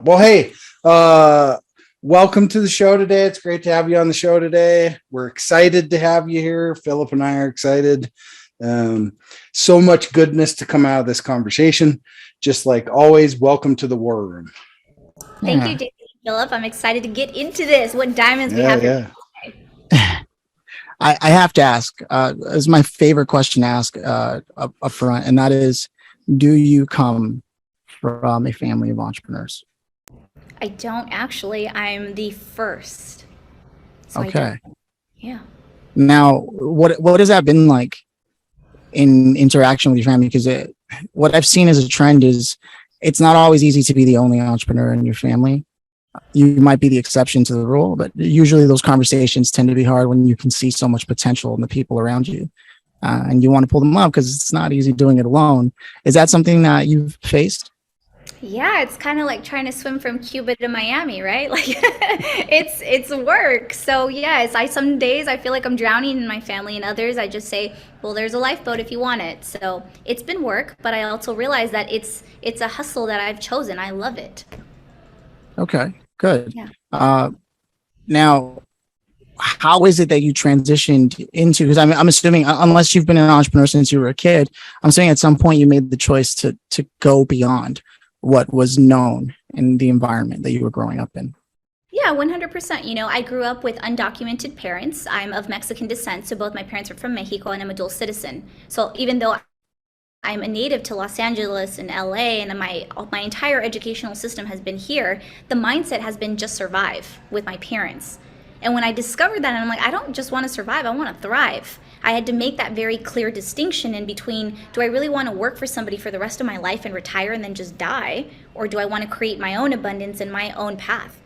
Well, hey, welcome to the show today. It's great to have you on the show today. We're excited to have you here. Phillip and I are excited. So much goodness to come out of this conversation. Just like always, welcome to the war room. Thank you, David and Phillip. I'm excited to get into this. What diamonds we have here. I have to ask, it's my favorite question to ask up front, and that is, do you come from a family of entrepreneurs? I don't actually. I'm the first. So Okay. Yeah. Now, what has that been like in interaction with your family? Because what I've seen as a trend is it's not always easy to be the only entrepreneur in your family. You might be the exception to the rule, but usually those conversations tend to be hard when you can see so much potential in the people around you, and you want to pull them up because it's not easy doing it alone. Is that something that you've faced? Yeah, it's kind of like trying to swim from Cuba to Miami, right? Like it's work. So yes, some days I feel like I'm drowning in my family, and others I just say, well, there's a lifeboat if you want it. So it's been work, but I also realize that it's a hustle that I've chosen. I love it. Okay, good. Yeah. Now, how is it that you transitioned into, because I'm assuming, unless you've been an entrepreneur since you were a kid, I'm saying at some point you made the choice to go beyond what was known in the environment that you were growing up in. Yeah, 100%. I grew up with undocumented parents. I'm of Mexican descent, so both my parents are from Mexico, and I'm a dual citizen. So even though I'm a native to Los Angeles and LA, and my entire educational system has been here, the mindset has been just survive with my parents. And when I discovered that, I'm like, I don't just want to survive, I want to thrive. I had to make that very clear distinction in between, do I really want to work for somebody for the rest of my life and retire and then just die? Or do I want to create my own abundance and my own path?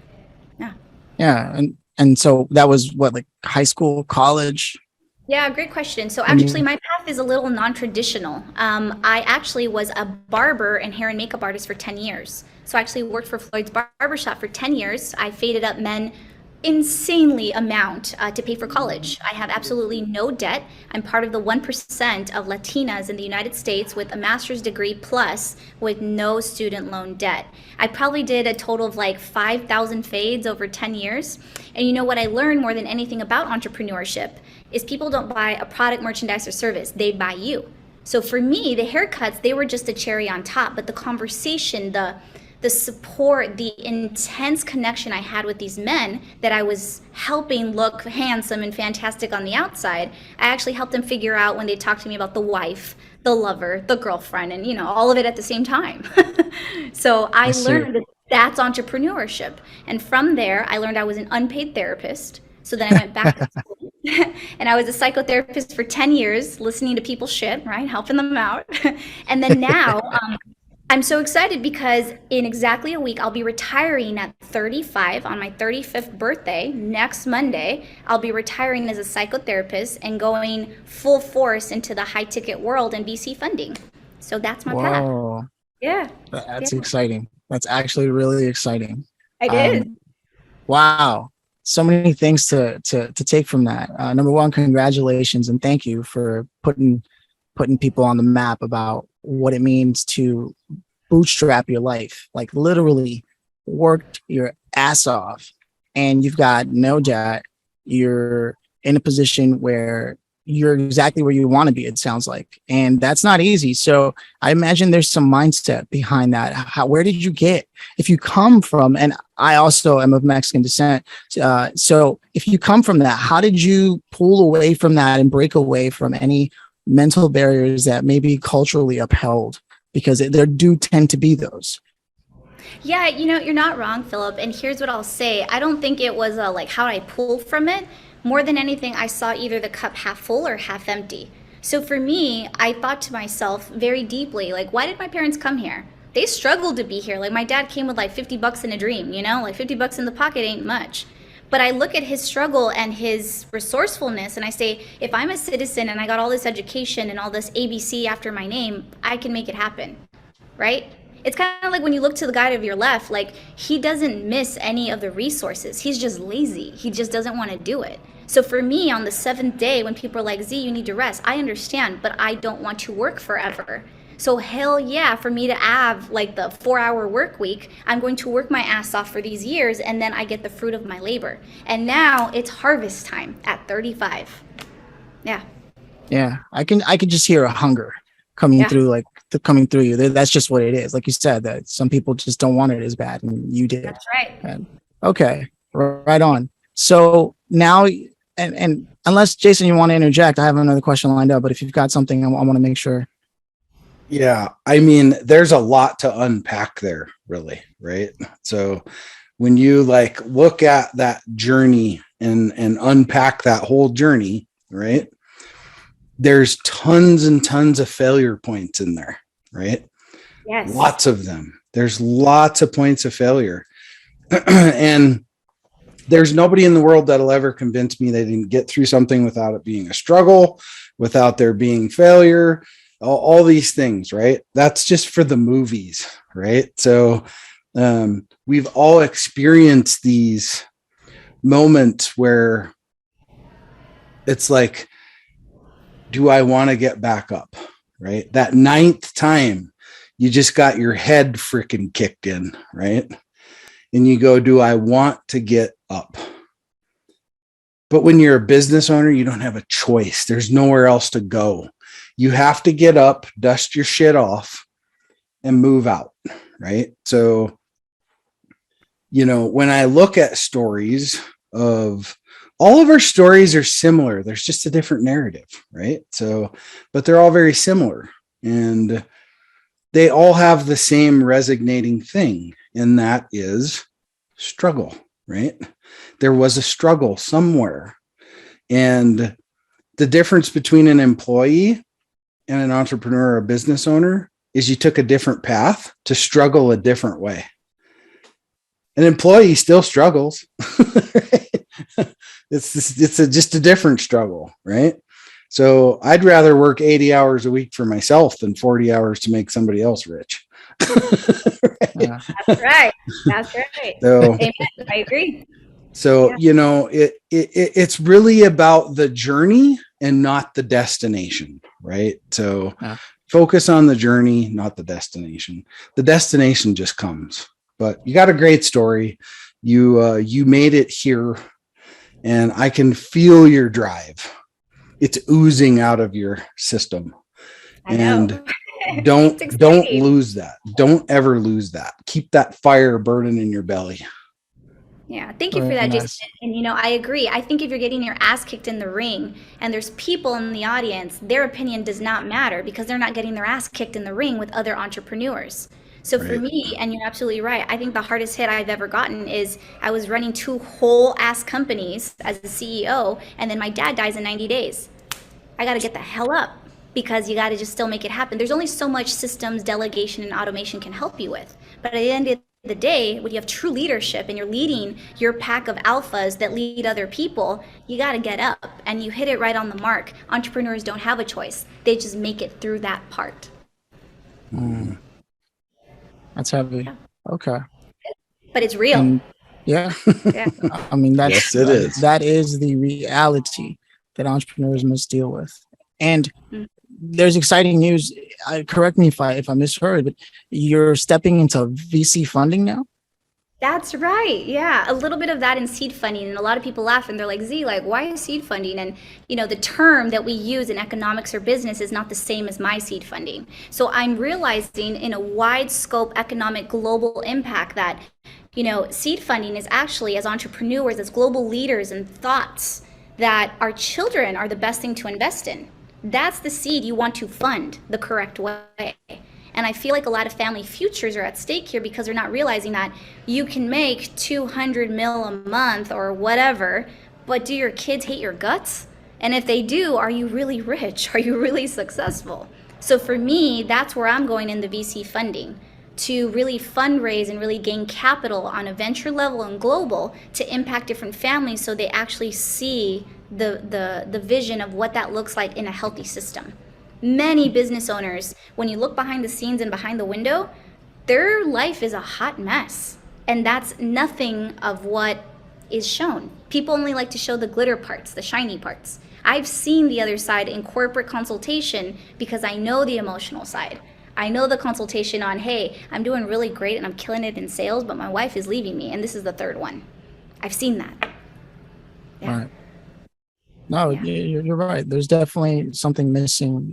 Yeah. Yeah. And so that was what, like high school, college? Yeah, great question. So actually, my path is a little non-traditional. I actually was a barber and hair and makeup artist for 10 years. So I actually worked for Floyd's Barbershop for 10 years. I faded up men insanely amount to pay for college. I have absolutely no debt. I'm part of the 1% of Latinas in the United States with a master's degree plus with no student loan debt. I probably did a total of like 5,000 fades over 10 years. And you know what I learned more than anything about entrepreneurship is people don't buy a product, merchandise, or service. They buy you. So for me, the haircuts, they were just a cherry on top, but the conversation, the support, the intense connection I had with these men that I was helping look handsome and fantastic on the outside, I actually helped them figure out when they talked to me about the wife, the lover, the girlfriend, and all of it at the same time. So I learned that that's entrepreneurship. And from there, I learned I was an unpaid therapist. So then I went back to school and I was a psychotherapist for 10 years, listening to people's shit, right? Helping them out. And then now, I'm so excited because in exactly a week, I'll be retiring at 35 on my 35th birthday. Next Monday, I'll be retiring as a psychotherapist and going full force into the high ticket world and VC funding. So that's my path. Yeah. That's exciting. That's actually really exciting. I did. Wow. So many things to take from that. Number one, congratulations and thank you for putting people on the map about what it means to bootstrap your life, like literally worked your ass off and you've got no debt. You're in a position where you're exactly where you want to be, it sounds like. And that's not easy. So I imagine there's some mindset behind that. Where did you get, if you come from, and I also am of Mexican descent. So if you come from that, how did you pull away from that and break away from any mental barriers that may be culturally upheld? Because there do tend to be those. Yeah, you're not wrong, Phillip. And here's what I'll say. I don't think it was like how I pulled from it. More than anything, I saw either the cup half full or half empty. So for me, I thought to myself very deeply, like, why did my parents come here? They struggled to be here. Like my dad came with like 50 bucks in a dream, like 50 bucks in the pocket ain't much. But I look at his struggle and his resourcefulness and I say, if I'm a citizen and I got all this education and all this ABC after my name, I can make it happen, right? It's kind of like when you look to the guy to your left, like he doesn't miss any of the resources. He's just lazy. He just doesn't want to do it. So for me, on the 7th day, when people are like, Z, you need to rest, I understand, but I don't want to work forever. So hell yeah, for me to have like the 4-hour work week, I'm going to work my ass off for these years, and then I get the fruit of my labor. And now it's harvest time at 35. Yeah. Yeah, I can just hear a hunger coming Yeah. through, coming through you. That's just what it is. Like you said, that some people just don't want it as bad, and you did. That's right. And, okay, right on. So now, and unless Jason, you want to interject, I have another question lined up. But if you've got something, I want to make sure. Yeah, I mean, there's a lot to unpack there, really, right? So when you like look at that journey and unpack that whole journey, right? There's tons and tons of failure points in there, right? Yes. Lots of them. There's lots of points of failure. And there's nobody in the world that'll ever convince me they didn't get through something without it being a struggle, without there being failure, all these things, right? That's just for the movies, right? So we've all experienced these moments where it's like, do I want to get back up, right? That 9th time, you just got your head freaking kicked in, right? And you go, do I want to get up? But when you're a business owner, you don't have a choice. There's nowhere else to go. You have to get up, dust your shit off, and move out, right? So, when I look at stories of all of our stories are similar. There's just a different narrative, right? So, but they're all very similar, and they all have the same resonating thing, and that is struggle, right? There was a struggle somewhere. And the difference between an employee and an entrepreneur or a business owner is you took a different path to struggle a different way. An employee still struggles. Right? It's just a different struggle, right? So I'd rather work 80 hours a week for myself than 40 hours to make somebody else rich. Right? Yeah. That's right. That's right. So, amen. I agree. So, it's really about the journey and not the destination, right? So focus on the journey, not the destination. The destination just comes, but you got a great story. You made it here, and I can feel your drive. It's oozing out of your system. And don't lose that. Don't ever lose that. Keep that fire burning in your belly. Yeah, thank you for that, Jason. And I agree. I think if you're getting your ass kicked in the ring and there's people in the audience, their opinion does not matter because they're not getting their ass kicked in the ring with other entrepreneurs. So for me, and you're absolutely right, I think the hardest hit I've ever gotten is I was running 2 whole ass companies as the CEO, and then my dad dies in 90 days. I got to get the hell up because you got to just still make it happen. There's only so much systems, delegation, and automation can help you with. But at the end of the day, when you have true leadership and you're leading your pack of alphas that lead other people, you got to get up and you hit it right on the mark. Entrepreneurs don't have a choice. They just make it through that part. That's heavy. Yeah. Okay. But it's real. Yeah. I mean, yes, it is. That is the reality that entrepreneurs must deal with. And there's exciting news. Correct me if I misheard, but you're stepping into VC funding now? That's right. Yeah. A little bit of that in seed funding. And a lot of people laugh and they're like, Z, why is seed funding? And, the term that we use in economics or business is not the same as my seed funding. So I'm realizing in a wide scope economic global impact that, seed funding is actually, as entrepreneurs, as global leaders and thoughts, that our children are the best thing to invest in. That's the seed you want to fund the correct way. And I feel like a lot of family futures are at stake here because they're not realizing that you can make 200 mil a month or whatever, but do your kids hate your guts? And if they do, are you really rich? Are you really successful? So for me, that's where I'm going in the VC funding, to really fundraise and really gain capital on a venture level and global to impact different families so they actually see the vision of what that looks like in a healthy system. Many business owners, when you look behind the scenes and behind the window, their life is a hot mess. And that's nothing of what is shown. People only like to show the glitter parts, the shiny parts. I've seen the other side in corporate consultation because I know the emotional side. I know the consultation on, hey, I'm doing really great and I'm killing it in sales, but my wife is leaving me, and this is the third one. I've seen that. Yeah. Right. No, Yeah. you're right. There's definitely something missing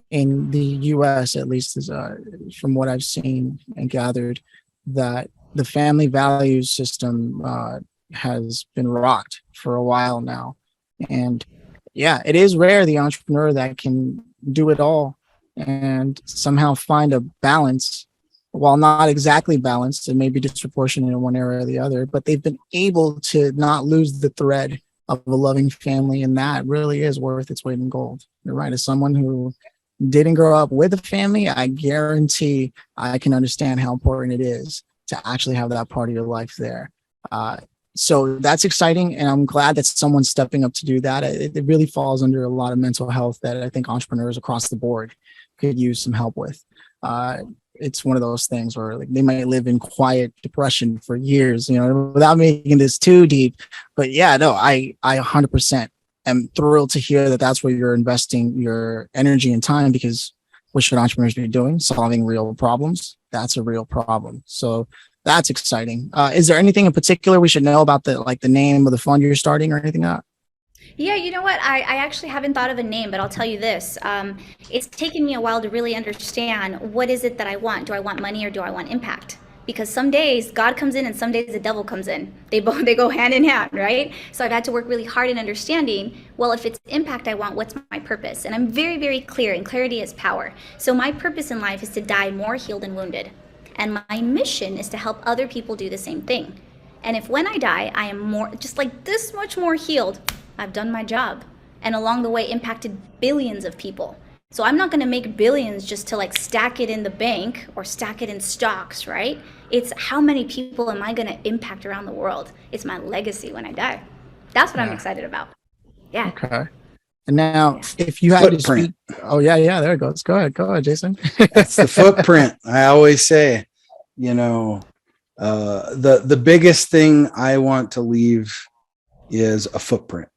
in the U.S., at least, as from what I've seen and gathered, that the family values system has been rocked for a while now. And yeah, it is rare, the entrepreneur that can do it all and somehow find a balance, while not exactly balanced and maybe disproportionate in one area or the other, but they've been able to not lose the thread of a loving family. And that really is worth its weight in gold. You're right. As someone who didn't grow up with a family, I guarantee I can understand how important it is to actually have that part of your life there. So that's exciting. And I'm glad that someone's stepping up to do that. It really falls under a lot of mental health that I think entrepreneurs across the board could use some help with. It's one of those things where like they might live in quiet depression for years, without making this too deep. But yeah, no, I 100% am thrilled to hear that that's where you're investing your energy and time, because what should entrepreneurs be doing? Solving real problems. That's a real problem. So that's exciting. Is there anything in particular we should know about the name of the fund you're starting or anything like that? Yeah, you know what? I actually haven't thought of a name, but I'll tell you this. It's taken me a while to really understand, what is it that I want? Do I want money or do I want impact? Because some days God comes in and some days the devil comes in. They go hand in hand, right? So I've had to work really hard in understanding, well, if it's impact I want, what's my purpose? And I'm very, very clear, and clarity is power. So my purpose in life is to die more healed and wounded. And my mission is to help other people do the same thing. And if when I die, I am more, just like this much more healed, I've done my job. And along the way, impacted billions of people. So I'm not going to make billions just to like stack it in the bank or stack it in stocks, right? It's how many people am I going to impact around the world? It's my legacy when I die. That's what I'm excited about. Yeah. Okay. And now, if you had to speak, there it goes. Go ahead, Jason. That's the footprint. I always say, the biggest thing I want to leave is a footprint.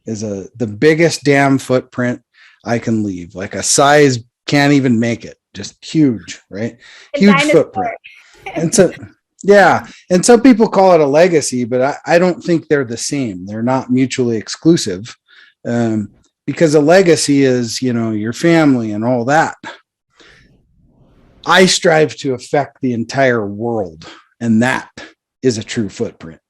The biggest damn footprint I can leave. Like a size can't even make it. Just huge, right? Huge footprint. And so, yeah. And some people call it a legacy, but I don't think they're the same. They're not mutually exclusive. Because a legacy is, your family and all that. I strive to affect the entire world, and that is a true footprint.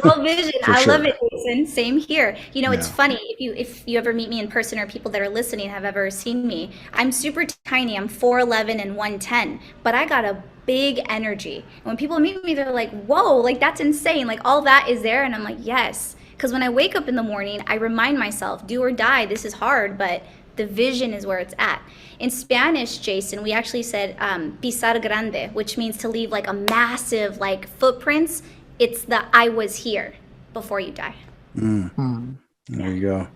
World vision. I sure. love it, Jason. Same here. It's funny, if you ever meet me in person, or people that are listening have ever seen me, I'm super tiny. I'm 4'11" and 110, but I got a big energy. When people meet me, they're like, whoa, like that's insane. Like all that is there. And I'm like, yes. Because when I wake up in the morning, I remind myself, do or die. This is hard, but the vision is where it's at. In Spanish, Jason, we actually said pisar grande, which means to leave like a massive like footprints. It's the I was here before you die. There you go.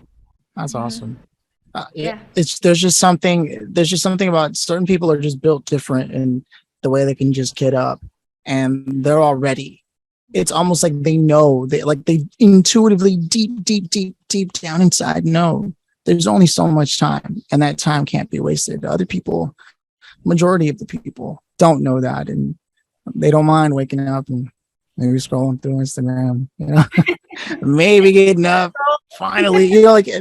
That's awesome. Yeah. There's just something about certain people are just built different in the way they can just get up, and they're already. It's almost like they know, they intuitively deep down inside know there's only so much time, and that time can't be wasted. Other people, majority of the people, don't know that, and they don't mind waking up and maybe scrolling through Instagram, maybe getting up finally,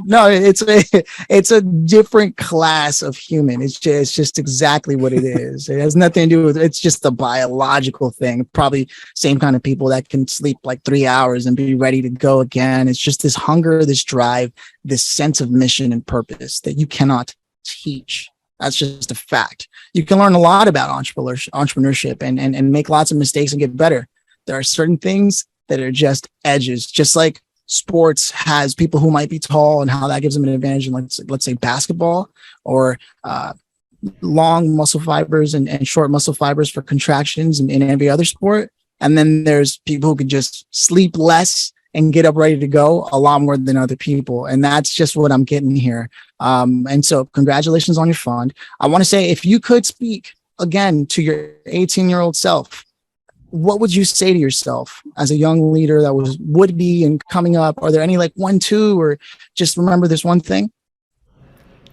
no, it's a different class of human. It's just exactly what it is. It has nothing to do with, it's just a biological thing. Probably same kind of people that can sleep like 3 hours and be ready to go again. It's just this hunger, this drive, this sense of mission and purpose that you cannot teach. That's just a fact. You can learn a lot about entrepreneurship and make lots of mistakes and get better. There are certain things that are just edges, just like sports has people who might be tall and how that gives them an advantage in, let's say basketball, or long muscle fibers and short muscle fibers for contractions in every other sport. And then there's people who can just sleep less and get up ready to go a lot more than other people. And that's just what I'm getting here. And so congratulations on your fund. I want to say, if you could speak again to your 18-year-old self, what would you say to yourself as a young leader that would be and coming up? Are there any 1, 2, or just remember this one thing?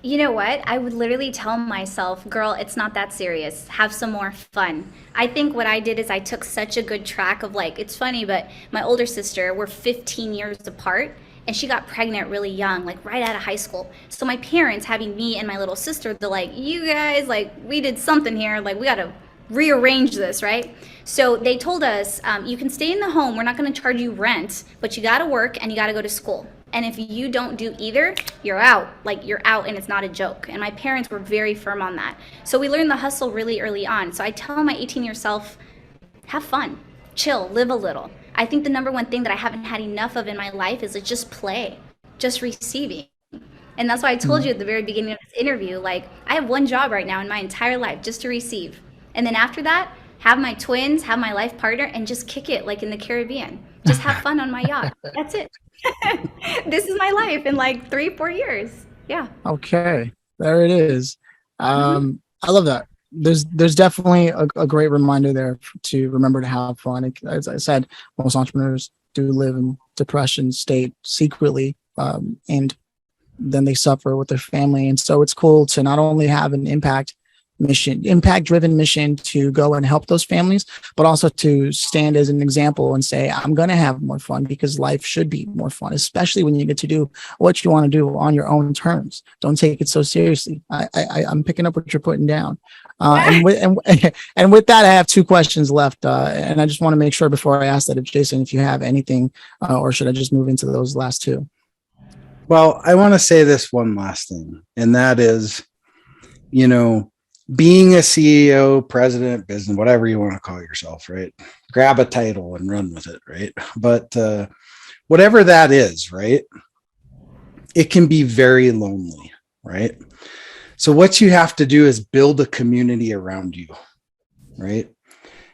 You know what? I would literally tell myself, girl, it's not that serious. Have some more fun. I think what I did is I took such a good track of like, it's funny, but my older sister, we're 15 years apart, and she got pregnant really young, like right out of high school. So my parents, having me and my little sister, they're like, you guys, like, we did something here. Like, we got to rearrange this, right? So they told us, you can stay in the home. We're not going to charge you rent, but you got to work and you got to go to school. And if you don't do either, you're out. Like, you're out, and it's not a joke. And my parents were very firm on that. So we learned the hustle really early on. So I tell my 18-year self, have fun, chill, live a little. I think the number one thing that I haven't had enough of in my life is like just play, just receiving. And that's why I told you at the very beginning of this interview, like, I have one job right now in my entire life, just to receive. And then after that, have my twins, have my life partner, and just kick it like in the Caribbean. Just have fun on my yacht. That's it. This is my life in like 3-4 years. Yeah. Okay, there it is. I love that. There's definitely a great reminder there to remember to have fun. As I said, most entrepreneurs do live in depression state secretly, and then they suffer with their family. And so it's cool to not only have an impact driven mission to go and help those families, but also to stand as an example and say, I'm going to have more fun, because life should be more fun, especially when you get to do what you want to do on your own terms. Don't take it so seriously. I'm picking up what you're putting down. And with that, I have 2 questions left. And I just want to make sure before I ask that, Jason, if you have anything, or should I just move into those last 2? Well, I want to say this one last thing, and that is, being a CEO, president, business, whatever you want to call yourself, right? Grab a title and run with it, right? But whatever that is, right? It can be very lonely, right? So what you have to do is build a community around you, right?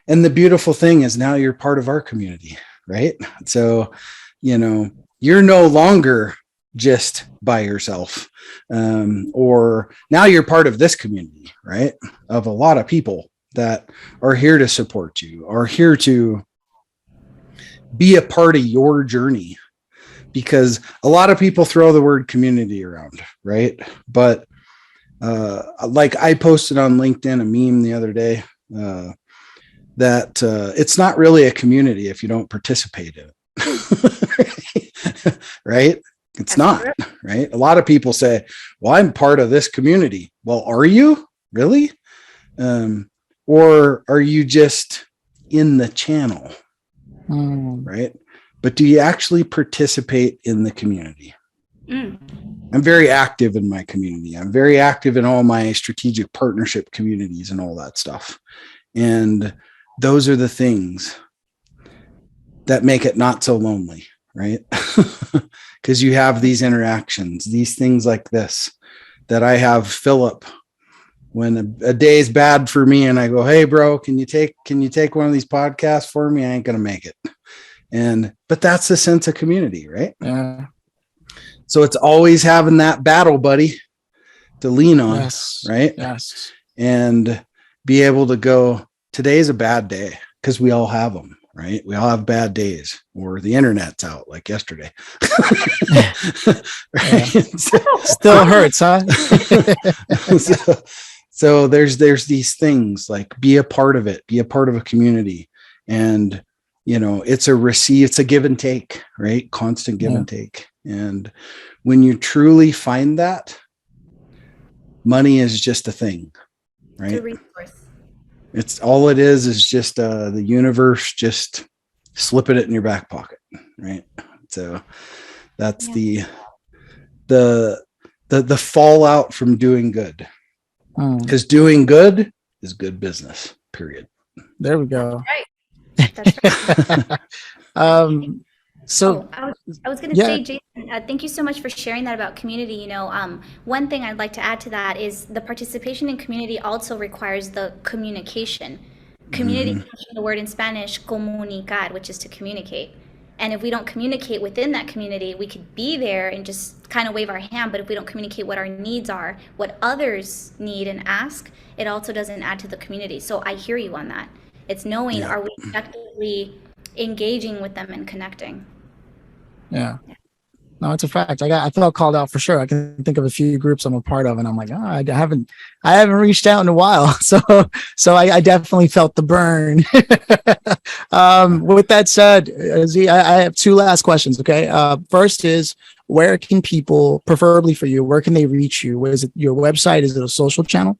And the beautiful thing is now you're part of our community, right? So, you're no longer just by yourself, or now you're part of this community, right? Of a lot of people that are here to support you, are here to be a part of your journey, because a lot of people throw the word community around, right? But like I posted on LinkedIn a meme the other day, that it's not really a community if you don't participate in it. Right? It's not, right? A lot of people say, well, I'm part of this community. Well, are you really? Or are you just in the channel? Right? But do you actually participate in the community? I'm very active in my community. I'm very active in all my strategic partnership communities and all that stuff. And those are the things that make it not so lonely, right? Because you have these interactions, these things like this, that I have Phillip when a day is bad for me and I go, hey bro, can you take one of these podcasts for me? I ain't going to make it. But that's the sense of community, right? Yeah. So it's always having that battle buddy to lean on, yes. Right? Yes. And be able to go, today's a bad day, because we all have them, right? We all have bad days, or the internet's out like yesterday. Right? Still hurts, huh? So there's these things like, be a part of it, be a part of a community. And, it's a give and take, right? Constant give and take. And when you truly find that, money is just a thing, right? It's a resource. It's all it is just the universe just slipping it in your back pocket, right? So that's the fallout from doing good, because doing good is good business, period. There we go. That's right. So I was going to say, Jason, thank you so much for sharing that about community. One thing I'd like to add to that is the participation in community also requires the communication. Community comes from the word in Spanish, comunicar, which is to communicate. And if we don't communicate within that community, we could be there and just kind of wave our hand. But if we don't communicate what our needs are, what others need and ask, it also doesn't add to the community. So I hear you on that. It's knowing, are we effectively engaging with them and connecting? Yeah. No, it's a fact. I felt called out for sure. I can think of a few groups I'm a part of, and I'm like, I haven't reached out in a while. So I definitely felt the burn. With that said, Z, I have two last questions. Okay. First is, where can people, preferably for you, where can they reach you? Is it your website? Is it a social channel?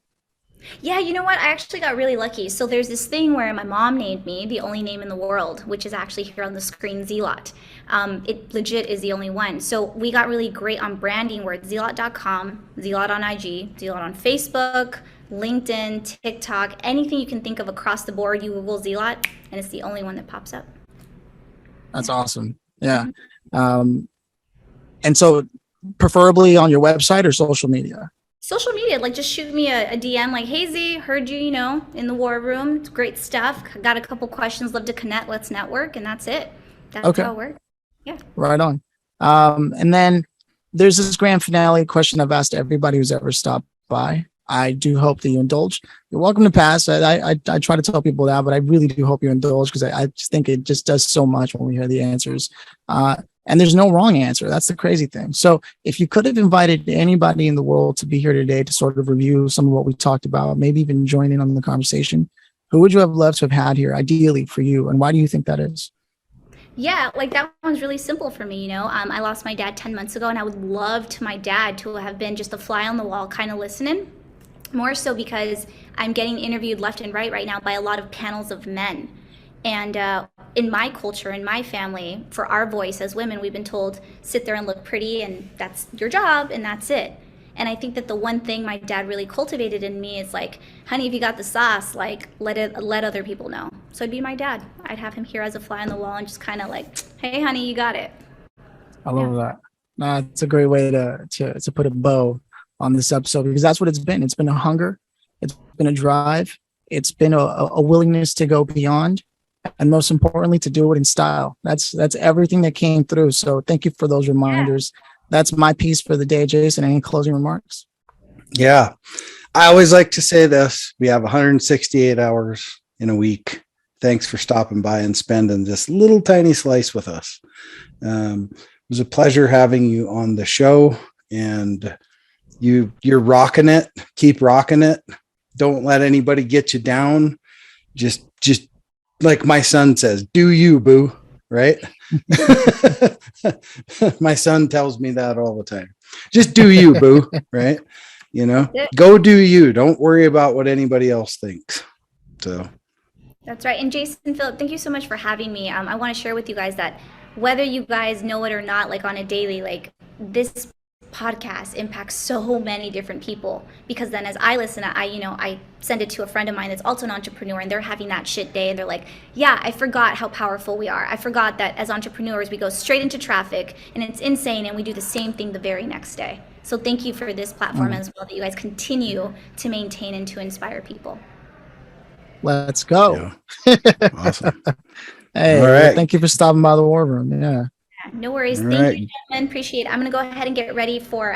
Yeah, you know what? I actually got really lucky. So there's this thing where my mom named me the only name in the world, which is actually here on the screen, Zeahlot. It legit is the only one. So we got really great on branding. We're at zeahlot.com, Zeahlot on IG, Zeahlot on Facebook, LinkedIn, TikTok, anything you can think of across the board. You Google Zeahlot, and it's the only one that pops up. That's awesome. Yeah. And so preferably on your website or social media? Social media, like just shoot me a DM like, hey Z, heard you, in the war room. It's great stuff. Got a couple questions, love to connect, let's network, and that's it. That's Okay. how it works. Yeah. Right on. And then there's this grand finale question I've asked everybody who's ever stopped by. I do hope that you indulge. You're welcome to pass. I try to tell people that, but I really do hope you indulge, because I just think it just does so much when we hear the answers. And there's no wrong answer. That's the crazy thing. So if you could have invited anybody in the world to be here today to sort of review some of what we talked about, maybe even join in on the conversation, who would you have loved to have had here ideally for you? And why do you think that is? Yeah, like that one's really simple for me, I lost my dad 10 months ago, and I would love to my dad to have been just a fly on the wall, kind of listening. More so because I'm getting interviewed left and right now by a lot of panels of men. And in my culture, in my family, for our voice as women, we've been told, sit there and look pretty, and that's your job, and that's it. And I think that the one thing my dad really cultivated in me is like, honey, if you got the sauce, like let other people know. So it'd be my dad. I'd have him here as a fly on the wall and just kind of like, hey, honey, you got it. I love that. No, it's a great way to put a bow on this episode, because that's what it's been. It's been a hunger. It's been a drive. It's been a willingness to go beyond, and most importantly, to do it in style. That's everything that came through. So thank you for those reminders. Yeah. That's my piece for the day, Jason. Any closing remarks? Yeah. I always like to say this. We have 168 hours in a week. Thanks for stopping by and spending this little tiny slice with us. It was a pleasure having you on the show, and you're rocking it. Keep rocking it. Don't let anybody get you down. Just like my son says, do you, boo, right? My son tells me that all the time. Just do you, boo, right? Go do you. Don't worry about what anybody else thinks. So that's right. And Jason, Phillip, thank you so much for having me. I want to share with you guys that whether you guys know it or not, like on a daily, like this podcast impacts so many different people, because then as I listen, I send it to a friend of mine that's also an entrepreneur, and they're having that shit day, and they're like, yeah, I forgot how powerful we are. I forgot that as entrepreneurs we go straight into traffic and it's insane, and we do the same thing the very next day. So thank you for this platform as well, that you guys continue to maintain and to inspire people. Let's go. Yeah. Awesome. Hey, all right. Well, thank you for stopping by the war room. Yeah. No worries. All Thank right. you, gentlemen. Appreciate it. I'm going to go ahead and get ready for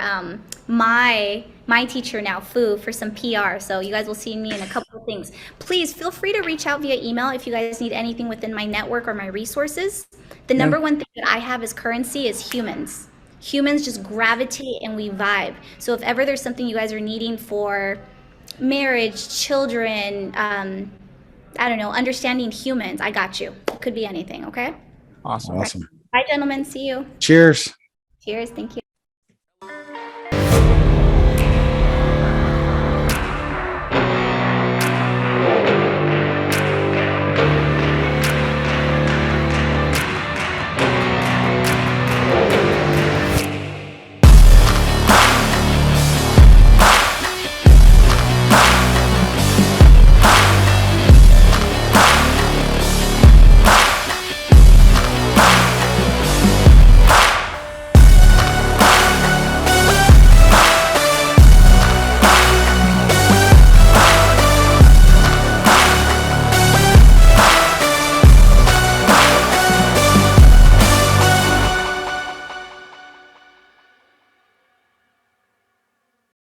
my teacher now, Fu, for some PR. So you guys will see me in a couple of things. Please feel free to reach out via email if you guys need anything within my network or my resources. The number one thing that I have as currency is humans. Humans just gravitate and we vibe. So if ever there's something you guys are needing for marriage, children, I don't know, understanding humans, I got you. It could be anything, okay? Awesome. Awesome. Bye, gentlemen. See you. Cheers. Cheers. Thank you.